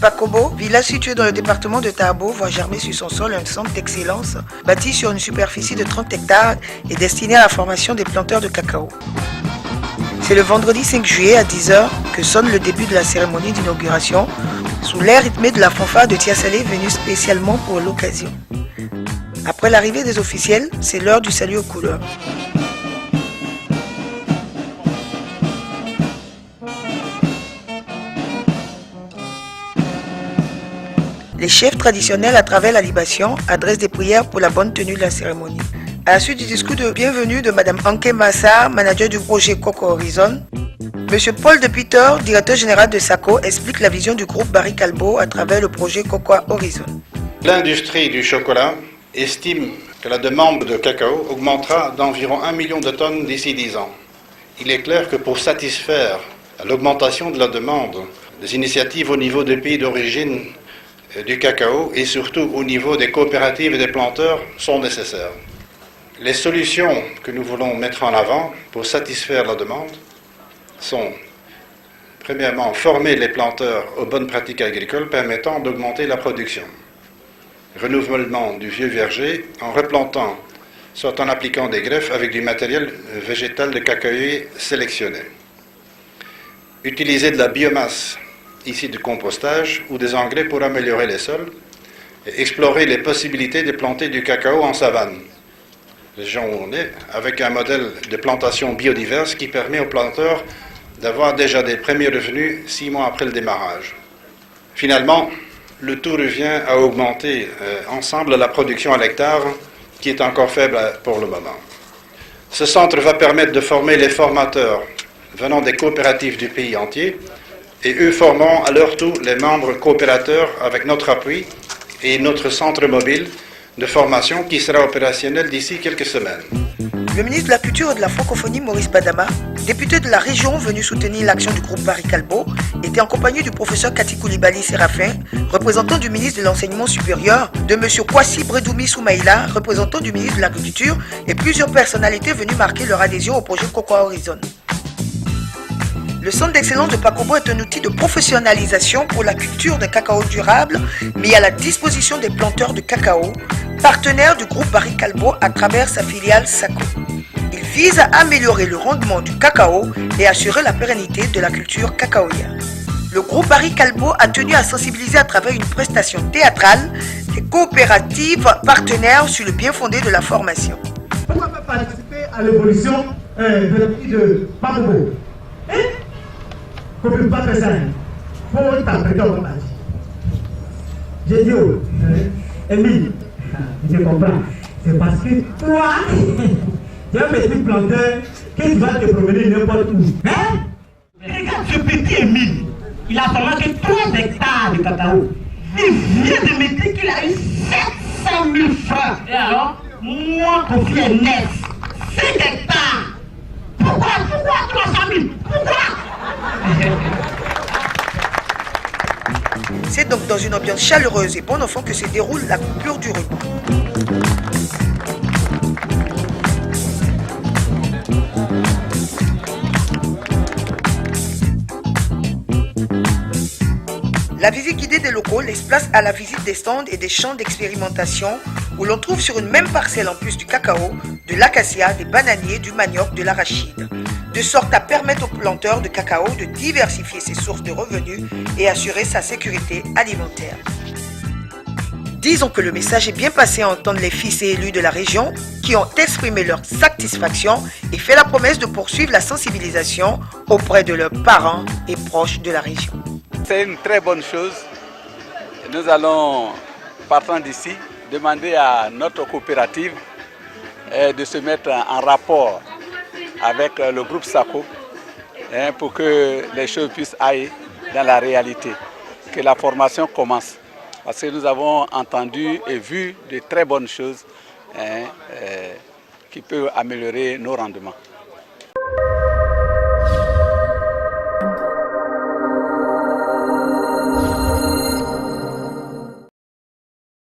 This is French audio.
Pakobo, village situé dans le département de Tahabo, voit germer sur son sol un centre d'excellence bâti sur une superficie de 30 hectares et destiné à la formation des planteurs de cacao. C'est le vendredi 5 juillet à 10 h que sonne le début de la cérémonie d'inauguration sous l'air rythmé de la fanfare de Tiasalé venue spécialement pour l'occasion. Après l'arrivée des officiels, c'est l'heure du salut aux couleurs. Les chefs traditionnels, à travers la libation, adressent des prières pour la bonne tenue de la cérémonie. À la suite du discours de bienvenue de Mme Anke Massar, manager du projet Coco Horizon, M. Paul de Peter, directeur général de SACO, explique la vision du groupe Barry Callebaut à travers le projet Coco Horizon. L'industrie du chocolat estime que la demande de cacao augmentera d'environ 1 million de tonnes d'ici 10 ans. Il est clair que pour satisfaire l'augmentation de la demande, des initiatives au niveau des pays d'origine du cacao et surtout au niveau des coopératives et des planteurs sont nécessaires. Les solutions que nous voulons mettre en avant pour satisfaire la demande sont, premièrement, former les planteurs aux bonnes pratiques agricoles permettant d'augmenter la production. Renouvellement du vieux verger en replantant, soit en appliquant des greffes avec du matériel végétal de cacaoyer sélectionné. Utiliser de la biomasse ici de compostage ou des engrais pour améliorer les sols et explorer les possibilités de planter du cacao en savane, région où on est, avec un modèle de plantation biodiverse qui permet aux planteurs d'avoir déjà des premiers revenus 6 mois après le démarrage. Finalement, le tout revient à augmenter ensemble la production à l'hectare qui est encore faible pour le moment. Ce centre va permettre de former les formateurs venant des coopératives du pays entier et eux formeront à leur tour les membres coopérateurs avec notre appui et notre centre mobile de formation qui sera opérationnel d'ici quelques semaines. Le ministre de la Culture et de la Francophonie, Maurice Badama, député de la région venu soutenir l'action du groupe Barry Callebaut, était en compagnie du professeur Kati Koulibaly Séraphin, représentant du ministre de l'Enseignement supérieur, de M. Kwasi Bredoumi Soumaïla, représentant du ministre de l'Agriculture, et plusieurs personnalités venues marquer leur adhésion au projet Coco Horizon. Le centre d'excellence de Pakobo est un outil de professionnalisation pour la culture de cacao durable mis à la disposition des planteurs de cacao, partenaires du groupe Barry Callebaut à travers sa filiale SACO. Il vise à améliorer le rendement du cacao et assurer la pérennité de la culture cacaoyère. Le groupe Barry Callebaut a tenu à sensibiliser à travers une prestation théâtrale les coopératives partenaires sur le bien fondé de la formation. Pourquoi pas participer à l'évolution de Pakobo? Faut ne pas faire ça. Faut t'apprêter au match. J'ai dit, Émile, je comprends. C'est parce que toi, tu es un petit planteur que tu vas te promener n'importe où. Hein? Regarde ce petit Émile. Il a seulement que 3 hectares de cacao. Il vient de me dire qu'il a eu 700 000 francs. Et alors, moi, Kofi Ernest, 5 hectares. Pourquoi 300 000? Pourquoi? C'est donc dans une ambiance chaleureuse et bon enfant que se déroule la coupure du ruban. La visite guidée des locaux laisse place à la visite des stands et des champs d'expérimentation où l'on trouve sur une même parcelle en plus du cacao, de l'acacia, des bananiers, du manioc, de l'arachide, de sorte à permettre aux planteurs de cacao de diversifier ses sources de revenus et assurer sa sécurité alimentaire. Disons que le message est bien passé à entendre les fils et élus de la région qui ont exprimé leur satisfaction et fait la promesse de poursuivre la sensibilisation auprès de leurs parents et proches de la région. C'est une très bonne chose. Nous allons, partant d'ici, demander à notre coopérative de se mettre en rapport avec le groupe SACO pour que les choses puissent aller dans la réalité, que la formation commence. Parce que nous avons entendu et vu de très bonnes choses qui peuvent améliorer nos rendements.